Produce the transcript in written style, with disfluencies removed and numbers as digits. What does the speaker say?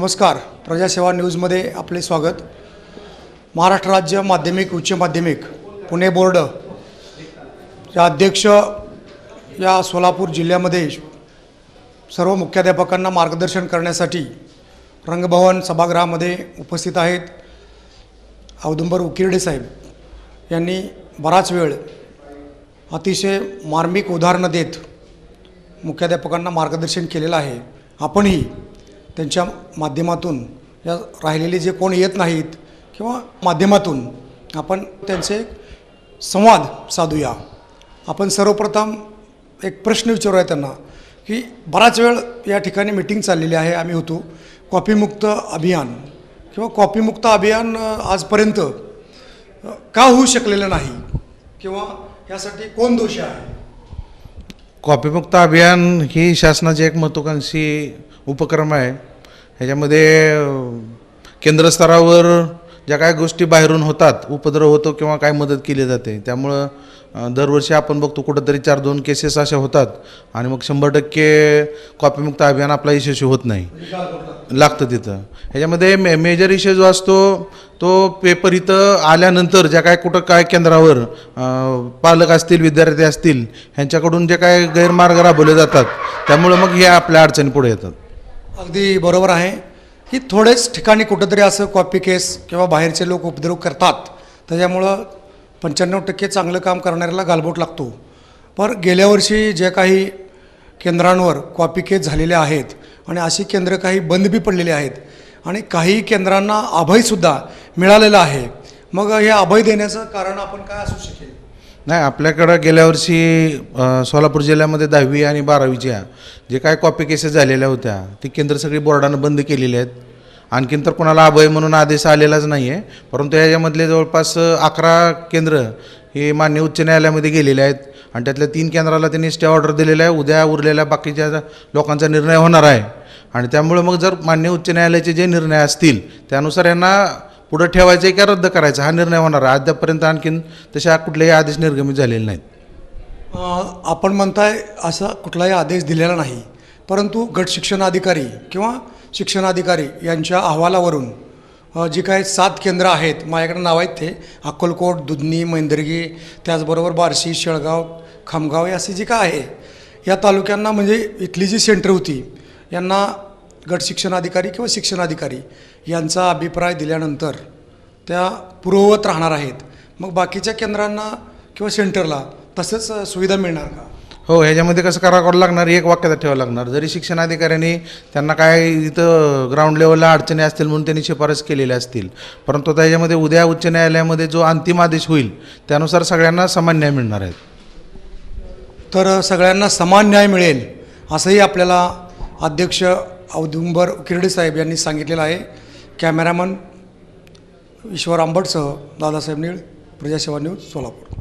नमस्कार. प्रजासेवा न्यूजमध्ये आपले स्वागत. महाराष्ट्र राज्य माध्यमिक उच्च माध्यमिक पुणे बोर्ड या अध्यक्ष या सोलापूर जिल्ह्यामध्ये सर्व मुख्याध्यापकांना मार्गदर्शन करण्यासाठी रंगभवन सभागृहामध्ये उपस्थित आहेत. औदुंबर उकिरडे साहेब यांनी बराच वेळ अतिशय मार्मिक उदाहरणं देत मुख्याध्यापकांना मार्गदर्शन केलेलं आहे. आपणही त्यांच्या माध्यमातून या राहिलेले जे कोण येत नाहीत किंवा माध्यमातून आपण त्यांचे संवाद साधूया. आपण सर्वप्रथम एक प्रश्न विचारूया त्यांना की बराच वेळ या ठिकाणी मीटिंग चाललेली आहे. आम्ही होतो कॉपीमुक्त अभियान किंवा कॉपीमुक्त अभियान आजपर्यंत का होऊ शकलेलं नाही किंवा यासाठी कोण दोषी आहे? कॉपीमुक्त अभियान ही शासनाची एक महत्त्वाकांक्षी उपक्रम आहे. ह्याच्यामध्ये केंद्र स्तरावर ज्या काय गोष्टी बाहेरून होतात, उपद्रव होतो किंवा काय मदत केली जाते, त्यामुळं दरवर्षी आपण बघतो कुठंतरी 4-2 केसेस अशा होतात आणि मग 100% कॉपीमुक्त अभियान आपला यशस्वी होत नाही, लागतं तिथं. ह्याच्यामध्ये मेजर इश्यू जो असतो तो पेपर इथं आल्यानंतर ज्या काय कुठं काय केंद्रावर पालक असतील, विद्यार्थी असतील, ह्यांच्याकडून जे काय गैरमार्ग राबवले जातात, त्यामुळं मग हे आपल्या अडचणी पुढे येतात. अगदी बरोबर आहे की थोडेच ठिकाणी कुठंतरी असं कॉपी केस किंवा बाहेरचे लोक उपद्रव करतात, त्याच्यामुळं 95% चांगलं काम करणाऱ्याला गालबोट लागतो. पण गेल्या वर्षी जे काही केंद्रांवर कॉपी केस झालेले आहेत आणि अशी केंद्र काही बंद बी पडलेली आहेत आणि काही केंद्रांना अभयसुद्धा मिळालेलं आहे. मग हे अभय देण्याचं कारण आपण काय असू शकेल? नाही, आपल्याकडं गेल्या वर्षी सोलापूर जिल्ह्यामध्ये 10वी आणि 12वीच्या जे काय कॉपी केसेस झालेल्या होत्या ती केंद्र सगळी बोर्डानं बंद केलेली आहेत. आणखीन तर कोणाला अभय म्हणून आदेश आलेलाच नाही आहे. परंतु याच्यामधले जवळपास 11 केंद्र हे मान्य उच्च न्यायालयामध्ये गेलेले आहेत आणि त्यातल्या 3 केंद्राला त्यांनी स्टे ऑर्डर दिलेला आहे. उद्या उरलेल्या बाकीच्या लोकांचा निर्णय होणार आहे आणि त्यामुळं मग जर मान्य उच्च न्यायालयाचे जे निर्णय असतील त्यानुसार यांना पुढं ठेवायचं आहे का रद्द करायचं हा निर्णय होणार आहे. अद्यापर्यंत आणखीन तशा कुठलेही आदेश निर्गमित झालेले नाहीत. आपण म्हणताय असा कुठलाही आदेश दिलेला नाही, परंतु गट शिक्षणाधिकारी किंवा शिक्षणाधिकारी यांच्या अहवालावरून जी काही 7 केंद्र आहेत, माझ्याकडे नाव आहेत ते अक्कलकोट, दुधनी, मैंदर्गी, त्याचबरोबर बार्शी, शेळगाव, खामगाव अशी जी काय आहे या तालुक्यांना म्हणजे इथली जी सेंटर होती यांना गट शिक्षणाधिकारी किंवा शिक्षणाधिकारी यांचा अभिप्राय दिल्यानंतर त्या पूर्ववत राहणार आहेत. मग बाकीच्या केंद्रांना किंवा सेंटरला तसंच सुविधा मिळणार का? हो, ह्याच्यामध्ये कसं करावं लागणार, एक वाक्यात ठेवावं लागणार. जरी शिक्षणाधिकाऱ्यांनी त्यांना काय इथं ग्राउंड लेवलला अडचणी असतील म्हणून त्यांनी शिफारस केलेल्या असतील, परंतु आता ह्याच्यामध्ये उद्या उच्च न्यायालयामध्ये जो अंतिम आदेश होईल त्यानुसार सगळ्यांना समान न्याय मिळणार आहे. तर सगळ्यांना समान न्याय मिळेल असंही आपल्याला अध्यक्ष औदुंबर उकिरडे साहेब यांनी सांगितलेलं आहे. कॅमेरामन ईश्वर आंबटसह दादासाहेब नीळ, प्रजासेवा न्यूज, सोलापूर.